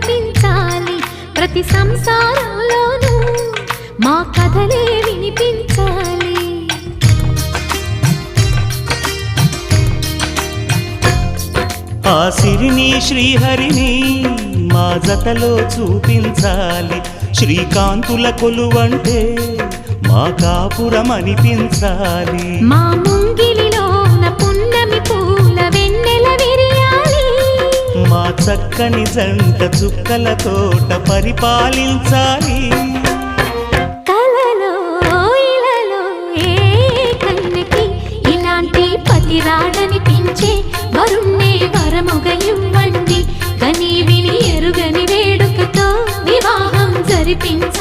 కనిపించాలి ప్రతి సంసారంలోనూ మా కథలే వినిపించాలి. ఆ సిరిని శ్రీహరిని మా జతలో చూపించాలి. శ్రీకాంతుల కొలువంటే మా కాపురం అనిపించాలి. మా ముంగిలిలోన పున్నమి పూల వెన్నెల విరియాలి. మా చక్కని జంట చుక్కల తోట పరిపాలించాలి. కలలో ఇలలో ఏ కన్నెకి ఇలాంటి పతి రాడనిపించే వరుణ్ణే వరముగా ఇవ్వండి. కని విని ఎరుగని వేడుకతో వివాహం జరిపించండి.